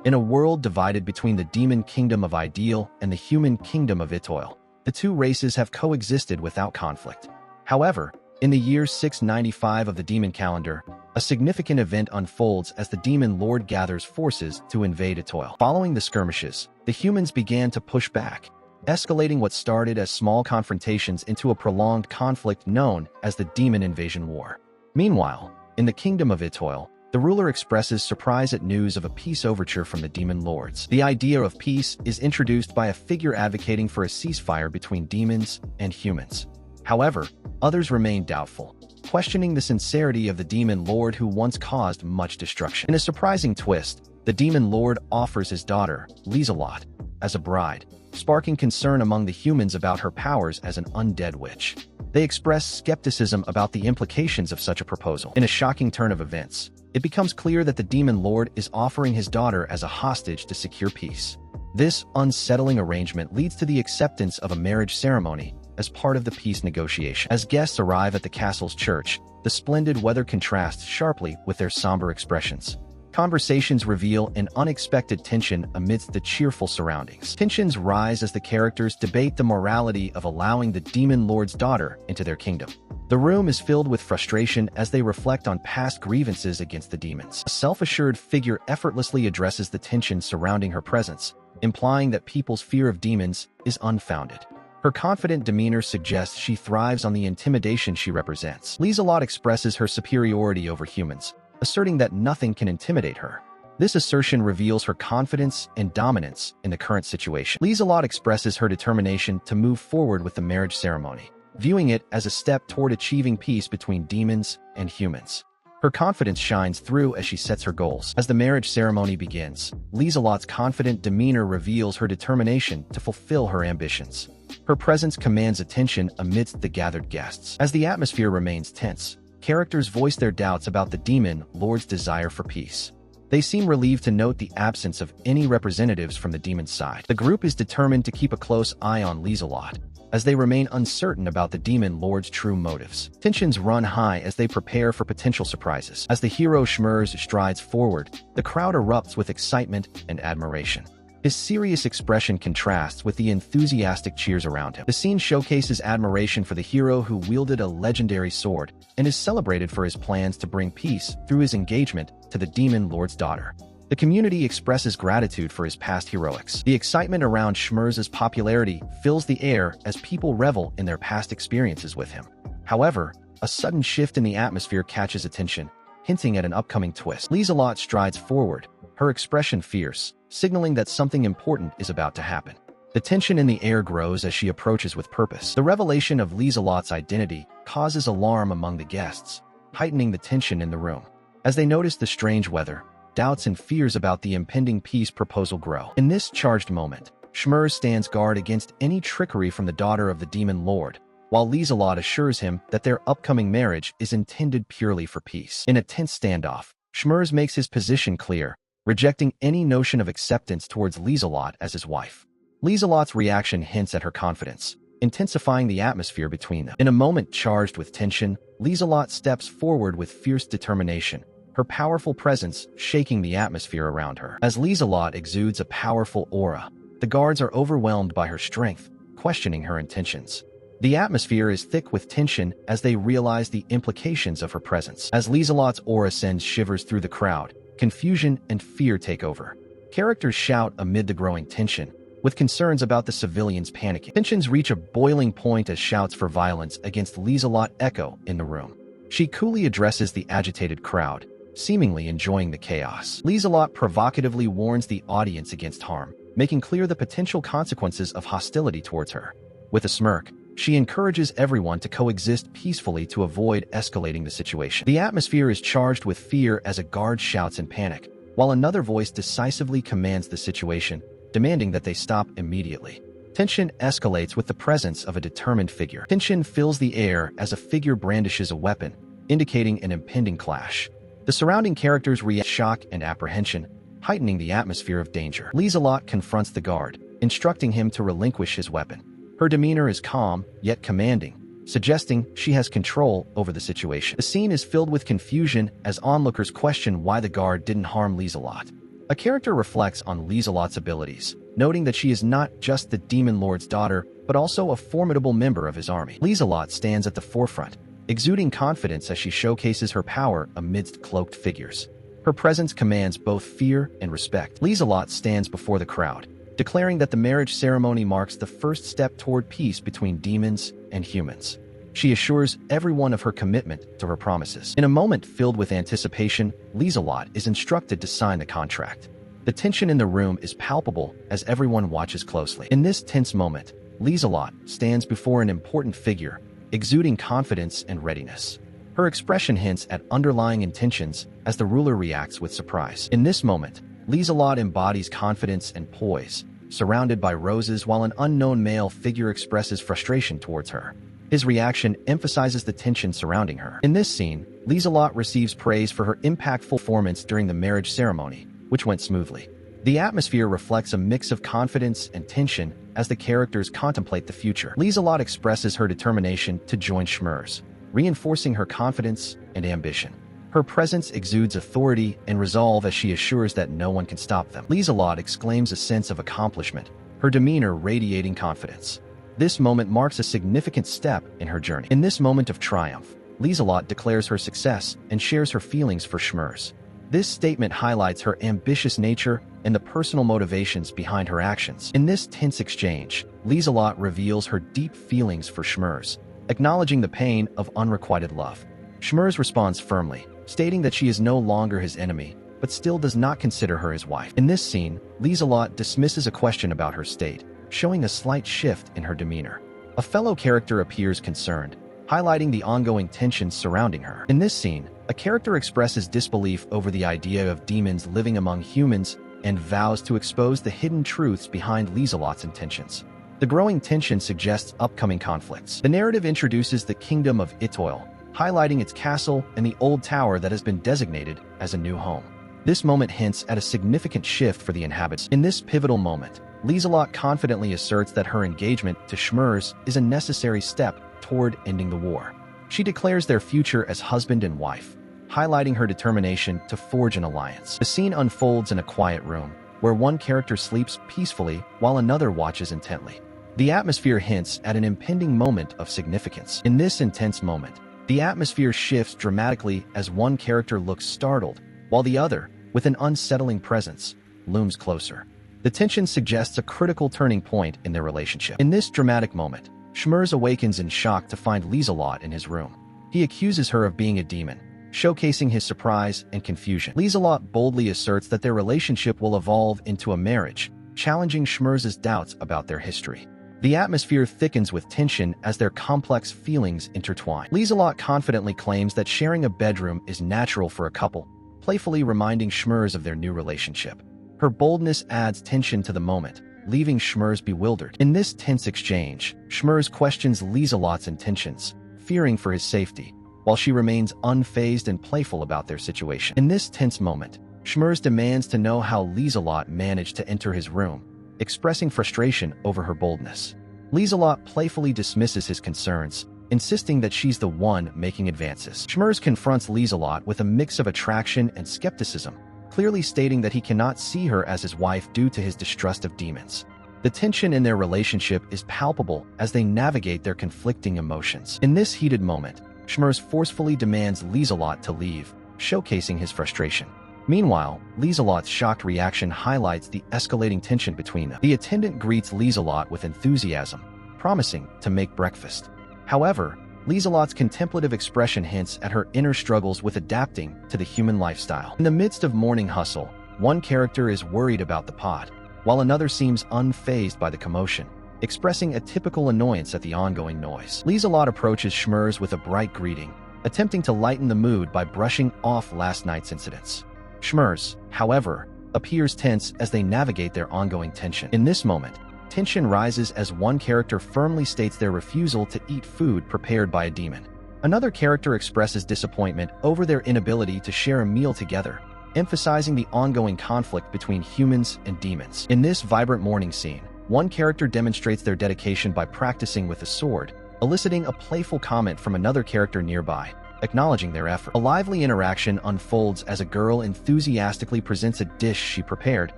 In a world divided between the demon kingdom of Ideal and the human kingdom of Itoil, the two races have coexisted without conflict. However, in the year 695 of the demon calendar, a significant event unfolds as the demon lord gathers forces to invade Itoil. Following the skirmishes, the humans began to push back, escalating what started as small confrontations into a prolonged conflict known as the Demon Invasion War. Meanwhile, in the kingdom of Itoil, the ruler expresses surprise at news of a peace overture from the demon lords. The idea of peace is introduced by a figure advocating for a ceasefire between demons and humans. However, others remain doubtful, questioning the sincerity of the demon lord who once caused much destruction. In a surprising twist, the demon lord offers his daughter, Lieselot, as a bride, sparking concern among the humans about her powers as an undead witch. They express skepticism about the implications of such a proposal. In a shocking turn of events, it becomes clear that the demon lord is offering his daughter as a hostage to secure peace. This unsettling arrangement leads to the acceptance of a marriage ceremony as part of the peace negotiation. As guests arrive at the castle's church, the splendid weather contrasts sharply with their somber expressions. Conversations reveal an unexpected tension amidst the cheerful surroundings. Tensions rise as the characters debate the morality of allowing the demon lord's daughter into their kingdom. The room is filled with frustration as they reflect on past grievances against the demons. A self-assured figure effortlessly addresses the tension surrounding her presence, implying that people's fear of demons is unfounded. Her confident demeanor suggests she thrives on the intimidation she represents. Lieselot expresses her superiority over humans, asserting that nothing can intimidate her. This assertion reveals her confidence and dominance in the current situation. Lieselot expresses her determination to move forward with the marriage ceremony, viewing it as a step toward achieving peace between demons and humans. Her confidence shines through as she sets her goals. As the marriage ceremony begins, Lieselot's confident demeanor reveals her determination to fulfill her ambitions. Her presence commands attention amidst the gathered guests. As the atmosphere remains tense, characters voice their doubts about the demon lord's desire for peace. They seem relieved to note the absence of any representatives from the demon's side. The group is determined to keep a close eye on Lieselot, as they remain uncertain about the demon lord's true motives. Tensions run high as they prepare for potential surprises. As the hero Schmers strides forward, the crowd erupts with excitement and admiration. His serious expression contrasts with the enthusiastic cheers around him. The scene showcases admiration for the hero who wielded a legendary sword and is celebrated for his plans to bring peace through his engagement to the demon lord's daughter. The community expresses gratitude for his past heroics. The excitement around Schmers' popularity fills the air as people revel in their past experiences with him. However, a sudden shift in the atmosphere catches attention, hinting at an upcoming twist. Lieselot strides forward, her expression fierce, signaling that something important is about to happen. The tension in the air grows as she approaches with purpose. The revelation of Lieselot's identity causes alarm among the guests, heightening the tension in the room. As they notice the strange weather, doubts and fears about the impending peace proposal grow. In this charged moment, Schmers stands guard against any trickery from the daughter of the demon lord, while Lieselot assures him that their upcoming marriage is intended purely for peace. In a tense standoff, Schmers makes his position clear, rejecting any notion of acceptance towards Lieselot as his wife. Lieselot's reaction hints at her confidence, intensifying the atmosphere between them. In a moment charged with tension, Lieselot steps forward with fierce determination, her powerful presence shaking the atmosphere around her. As Lieselot exudes a powerful aura, the guards are overwhelmed by her strength, questioning her intentions. The atmosphere is thick with tension as they realize the implications of her presence. As Lieselot's aura sends shivers through the crowd, confusion and fear take over. Characters shout amid the growing tension, with concerns about the civilians panicking. Tensions reach a boiling point as shouts for violence against Lieselot echo in the room. She coolly addresses the agitated crowd, seemingly enjoying the chaos. Lieselot provocatively warns the audience against harm, making clear the potential consequences of hostility towards her. With a smirk, she encourages everyone to coexist peacefully to avoid escalating the situation. The atmosphere is charged with fear as a guard shouts in panic, while another voice decisively commands the situation, demanding that they stop immediately. Tension escalates with the presence of a determined figure. Tension fills the air as a figure brandishes a weapon, indicating an impending clash. The surrounding characters react with shock and apprehension, heightening the atmosphere of danger. Lieselot confronts the guard, instructing him to relinquish his weapon. Her demeanor is calm, yet commanding, suggesting she has control over the situation. The scene is filled with confusion as onlookers question why the guard didn't harm Lieselot. A character reflects on Lieselot's abilities, noting that she is not just the Demon Lord's daughter, but also a formidable member of his army. Lieselot stands at the forefront, exuding confidence as she showcases her power amidst cloaked figures. Her presence commands both fear and respect. Lieselot stands before the crowd, declaring that the marriage ceremony marks the first step toward peace between demons and humans. She assures everyone of her commitment to her promises. In a moment filled with anticipation, Lieselot is instructed to sign the contract. The tension in the room is palpable as everyone watches closely. In this tense moment, Lieselot stands before an important figure, exuding confidence and readiness. Her expression hints at underlying intentions as the ruler reacts with surprise. In this moment, Lieselot embodies confidence and poise, surrounded by roses while an unknown male figure expresses frustration towards her. His reaction emphasizes the tension surrounding her. In this scene, Lieselot receives praise for her impactful performance during the marriage ceremony, which went smoothly. The atmosphere reflects a mix of confidence and tension as the characters contemplate the future. Lieselot expresses her determination to join Schmers, reinforcing her confidence and ambition. Her presence exudes authority and resolve as she assures that no one can stop them. Lieselot exclaims a sense of accomplishment, her demeanor radiating confidence. This moment marks a significant step in her journey. In this moment of triumph, Lieselot declares her success and shares her feelings for Schmers. This statement highlights her ambitious nature and the personal motivations behind her actions. In this tense exchange, Lieselot reveals her deep feelings for Schmers, acknowledging the pain of unrequited love. Schmers responds firmly, stating that she is no longer his enemy, but still does not consider her his wife. In this scene, Lieselot dismisses a question about her state, showing a slight shift in her demeanor. A fellow character appears concerned, highlighting the ongoing tensions surrounding her. In this scene, a character expresses disbelief over the idea of demons living among humans and vows to expose the hidden truths behind Lieselot's intentions. The growing tension suggests upcoming conflicts. The narrative introduces the kingdom of Itoil, highlighting its castle and the old tower that has been designated as a new home. This moment hints at a significant shift for the inhabitants. In this pivotal moment, Lieselot confidently asserts that her engagement to Schmers is a necessary step toward ending the war. She declares their future as husband and wife, highlighting her determination to forge an alliance. The scene unfolds in a quiet room, where one character sleeps peacefully while another watches intently. The atmosphere hints at an impending moment of significance. In this intense moment, the atmosphere shifts dramatically as one character looks startled, while the other, with an unsettling presence, looms closer. The tension suggests a critical turning point in their relationship. In this dramatic moment, Schmers awakens in shock to find Lieselot in his room. He accuses her of being a demon, showcasing his surprise and confusion. Lieselot boldly asserts that their relationship will evolve into a marriage, challenging Schmers' doubts about their history. The atmosphere thickens with tension as their complex feelings intertwine. Lieselot confidently claims that sharing a bedroom is natural for a couple, playfully reminding Schmers of their new relationship. Her boldness adds tension to the moment, leaving Schmers bewildered. In this tense exchange, Schmers questions Lieselot's intentions, fearing for his safety, while she remains unfazed and playful about their situation. In this tense moment, Schmers demands to know how Lieselot managed to enter his room, expressing frustration over her boldness. Lieselot playfully dismisses his concerns, insisting that she's the one making advances. Schmers confronts Lieselot with a mix of attraction and skepticism, clearly stating that he cannot see her as his wife due to his distrust of demons. The tension in their relationship is palpable as they navigate their conflicting emotions. In this heated moment, Schmers forcefully demands Lieselot to leave, showcasing his frustration. Meanwhile, Lieselot's shocked reaction highlights the escalating tension between them. The attendant greets Lieselot with enthusiasm, promising to make breakfast. However, Lieselot's contemplative expression hints at her inner struggles with adapting to the human lifestyle. In the midst of morning hustle, one character is worried about the pot, while another seems unfazed by the commotion, expressing a typical annoyance at the ongoing noise. Lieselot approaches Schmers with a bright greeting, attempting to lighten the mood by brushing off last night's incidents. Schmers, however, appears tense as they navigate their ongoing tension. In this moment, tension rises as one character firmly states their refusal to eat food prepared by a demon. Another character expresses disappointment over their inability to share a meal together, emphasizing the ongoing conflict between humans and demons. In this vibrant morning scene, one character demonstrates their dedication by practicing with a sword, eliciting a playful comment from another character nearby, acknowledging their effort. A lively interaction unfolds as a girl enthusiastically presents a dish she prepared,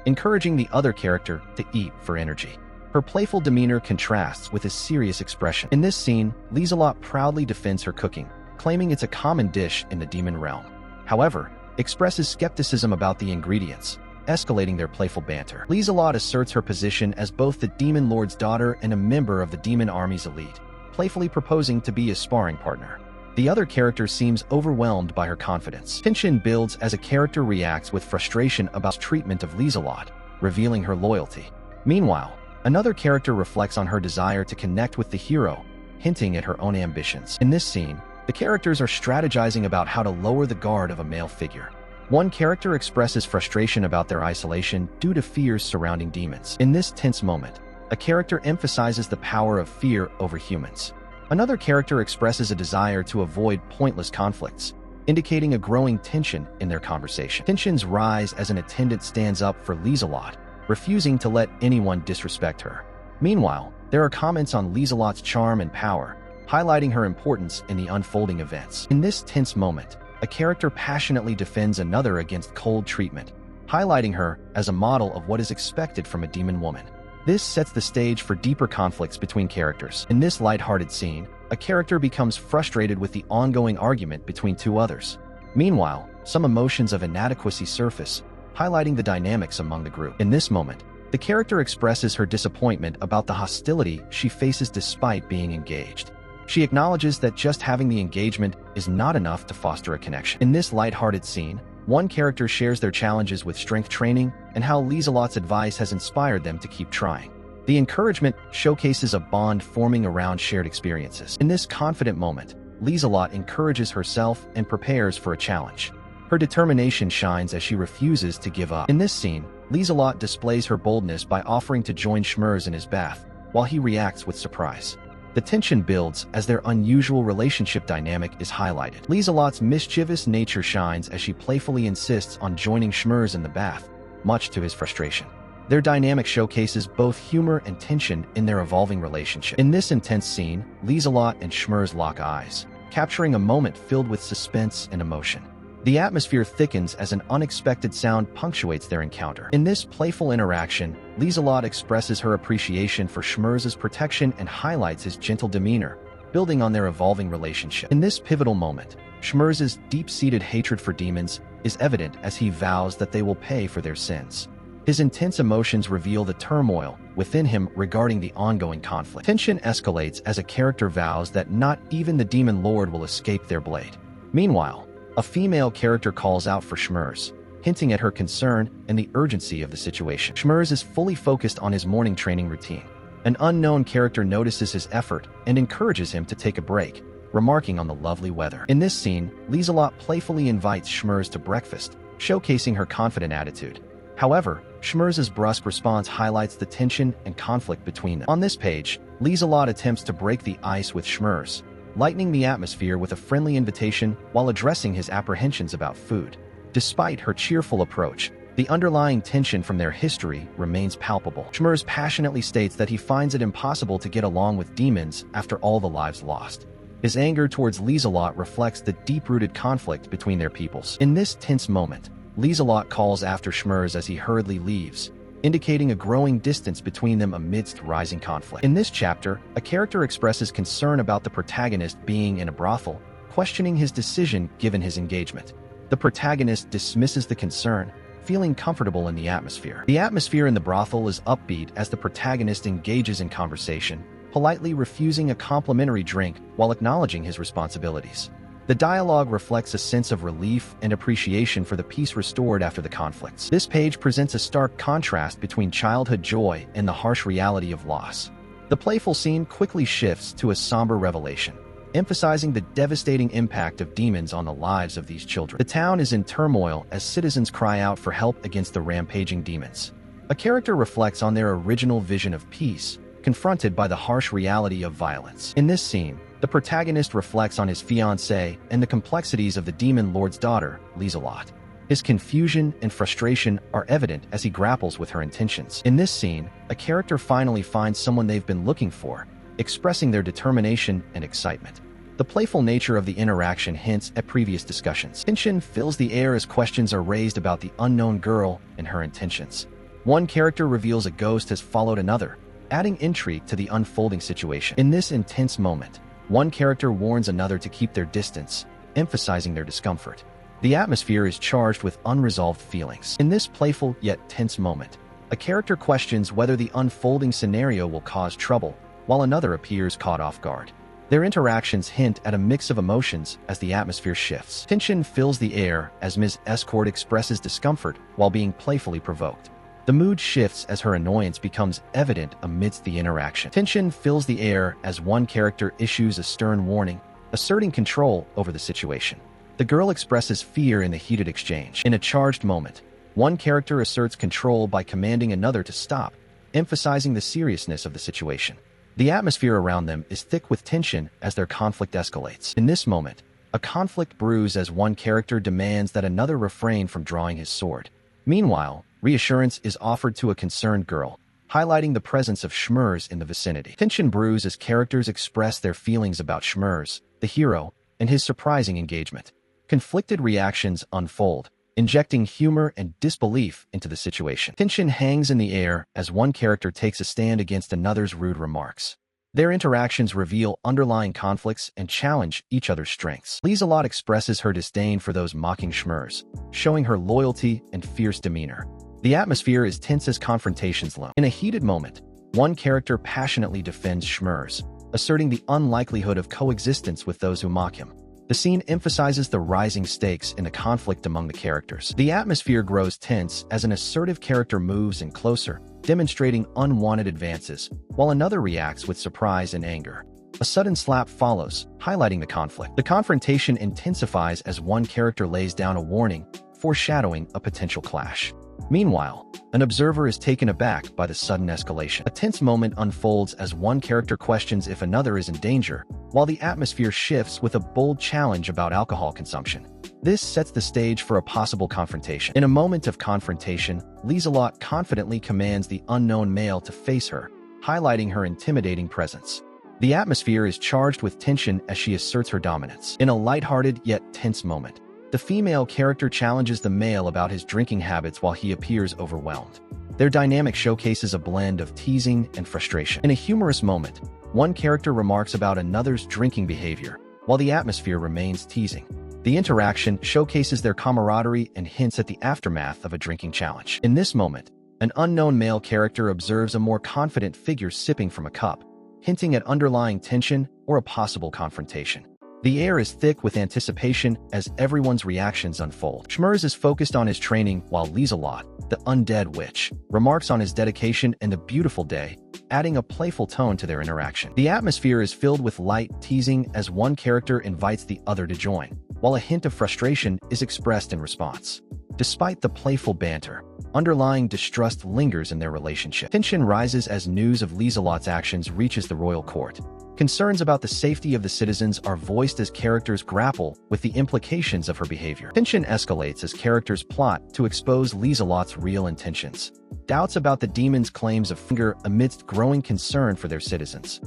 encouraging the other character to eat for energy. Her playful demeanor contrasts with his serious expression. In this scene, Lieselot proudly defends her cooking, claiming it's a common dish in the demon realm. However, expresses skepticism about the ingredients, escalating their playful banter. Lieselot asserts her position as both the demon lord's daughter and a member of the demon army's elite, playfully proposing to be a sparring partner. The other character seems overwhelmed by her confidence. Tension builds as a character reacts with frustration about treatment of Lieselot, revealing her loyalty. Meanwhile, another character reflects on her desire to connect with the hero, hinting at her own ambitions. In this scene, the characters are strategizing about how to lower the guard of a male figure. One character expresses frustration about their isolation due to fears surrounding demons. In this tense moment, a character emphasizes the power of fear over humans. Another character expresses a desire to avoid pointless conflicts, indicating a growing tension in their conversation. Tensions rise as an attendant stands up for Lieselot, refusing to let anyone disrespect her. Meanwhile, there are comments on Lieselot's charm and power, highlighting her importance in the unfolding events. In this tense moment, a character passionately defends another against cold treatment, highlighting her as a model of what is expected from a demon woman. This sets the stage for deeper conflicts between characters. In this lighthearted scene, a character becomes frustrated with the ongoing argument between two others. Meanwhile, some emotions of inadequacy surface, highlighting the dynamics among the group. In this moment, the character expresses her disappointment about the hostility she faces despite being engaged. She acknowledges that just having the engagement is not enough to foster a connection. In this lighthearted scene, one character shares their challenges with strength training and how Lieselot's advice has inspired them to keep trying. The encouragement showcases a bond forming around shared experiences. In this confident moment, Lieselot encourages herself and prepares for a challenge. Her determination shines as she refuses to give up. In this scene, Lieselot displays her boldness by offering to join Schmerz in his bath, while he reacts with surprise. The tension builds as their unusual relationship dynamic is highlighted. Lieselot's mischievous nature shines as she playfully insists on joining Schmerz in the bath, much to his frustration. Their dynamic showcases both humor and tension in their evolving relationship. In this intense scene, Lieselot and Schmerz lock eyes, capturing a moment filled with suspense and emotion. The atmosphere thickens as an unexpected sound punctuates their encounter. In this playful interaction, Lieselot expresses her appreciation for Schmerz's protection and highlights his gentle demeanor, building on their evolving relationship. In this pivotal moment, Schmerz's deep-seated hatred for demons is evident as he vows that they will pay for their sins. His intense emotions reveal the turmoil within him regarding the ongoing conflict. Tension escalates as a character vows that not even the demon lord will escape their blade. Meanwhile, a female character calls out for Schmerz, hinting at her concern and the urgency of the situation. Schmerz is fully focused on his morning training routine. An unknown character notices his effort and encourages him to take a break, remarking on the lovely weather. In this scene, Lieselot playfully invites Schmerz to breakfast, showcasing her confident attitude. However, Schmerz's brusque response highlights the tension and conflict between them. On this page, Lieselot attempts to break the ice with Schmerz, lightening the atmosphere with a friendly invitation while addressing his apprehensions about food. Despite her cheerful approach, the underlying tension from their history remains palpable. Schmerz passionately states that he finds it impossible to get along with demons after all the lives lost. His anger towards Lieselot reflects the deep-rooted conflict between their peoples. In this tense moment, Lieselot calls after Schmerz as he hurriedly leaves, indicating a growing distance between them amidst rising conflict. In this chapter, a character expresses concern about the protagonist being in a brothel, questioning his decision given his engagement. The protagonist dismisses the concern, feeling comfortable in the atmosphere. The atmosphere in the brothel is upbeat as the protagonist engages in conversation, politely refusing a complimentary drink while acknowledging his responsibilities. The dialogue reflects a sense of relief and appreciation for the peace restored after the conflicts. This page presents a stark contrast between childhood joy and the harsh reality of loss. The playful scene quickly shifts to a somber revelation, emphasizing the devastating impact of demons on the lives of these children. The town is in turmoil as citizens cry out for help against the rampaging demons. A character reflects on their original vision of peace, confronted by the harsh reality of violence. In this scene, the protagonist reflects on his fiancée and the complexities of the demon lord's daughter, Lieselot. His confusion and frustration are evident as he grapples with her intentions. In this scene, a character finally finds someone they've been looking for, expressing their determination and excitement. The playful nature of the interaction hints at previous discussions. Tension fills the air as questions are raised about the unknown girl and her intentions. One character reveals a ghost has followed another, adding intrigue to the unfolding situation. In this intense moment, one character warns another to keep their distance, emphasizing their discomfort. The atmosphere is charged with unresolved feelings. In this playful yet tense moment, a character questions whether the unfolding scenario will cause trouble, while another appears caught off guard. Their interactions hint at a mix of emotions as the atmosphere shifts. Tension fills the air as Ms. Escort expresses discomfort while being playfully provoked. The mood shifts as her annoyance becomes evident amidst the interaction. Tension fills the air as one character issues a stern warning, asserting control over the situation. The girl expresses fear in the heated exchange. In a charged moment, one character asserts control by commanding another to stop, emphasizing the seriousness of the situation. The atmosphere around them is thick with tension as their conflict escalates. In this moment, a conflict brews as one character demands that another refrain from drawing his sword. Meanwhile, reassurance is offered to a concerned girl, highlighting the presence of Schmurz in the vicinity. Tension brews as characters express their feelings about Schmurz, the hero, and his surprising engagement. Conflicted reactions unfold, injecting humor and disbelief into the situation. Tension hangs in the air as one character takes a stand against another's rude remarks. Their interactions reveal underlying conflicts and challenge each other's strengths. Lieselot expresses her disdain for those mocking Schmurz, showing her loyalty and fierce demeanor. The atmosphere is tense as confrontations loom. In a heated moment, one character passionately defends Schmurz, asserting the unlikelihood of coexistence with those who mock him. The scene emphasizes the rising stakes in the conflict among the characters. The atmosphere grows tense as an assertive character moves in closer, demonstrating unwanted advances, while another reacts with surprise and anger. A sudden slap follows, highlighting the conflict. The confrontation intensifies as one character lays down a warning, foreshadowing a potential clash. Meanwhile, an observer is taken aback by the sudden escalation. A tense moment unfolds as one character questions if another is in danger, while the atmosphere shifts with a bold challenge about alcohol consumption. This sets the stage for a possible confrontation. In a moment of confrontation, Lieselot confidently commands the unknown male to face her, highlighting her intimidating presence. The atmosphere is charged with tension as she asserts her dominance. In a lighthearted yet tense moment, the female character challenges the male about his drinking habits while he appears overwhelmed. Their dynamic showcases a blend of teasing and frustration. In a humorous moment, one character remarks about another's drinking behavior, while the atmosphere remains teasing. The interaction showcases their camaraderie and hints at the aftermath of a drinking challenge. In this moment, an unknown male character observes a more confident figure sipping from a cup, hinting at underlying tension or a possible confrontation. The air is thick with anticipation as everyone's reactions unfold. Schmurz is focused on his training while Lieselot, the undead witch, remarks on his dedication and the beautiful day, adding a playful tone to their interaction. The atmosphere is filled with light teasing as one character invites the other to join, while a hint of frustration is expressed in response. Despite the playful banter, underlying distrust lingers in their relationship. Tension rises as news of Lieselot's actions reaches the royal court. Concerns about the safety of the citizens are voiced as characters grapple with the implications of her behavior. Tension escalates as characters plot to expose Lieselot's real intentions. Doubts about the demon's claims of finger amidst growing concern for their citizens.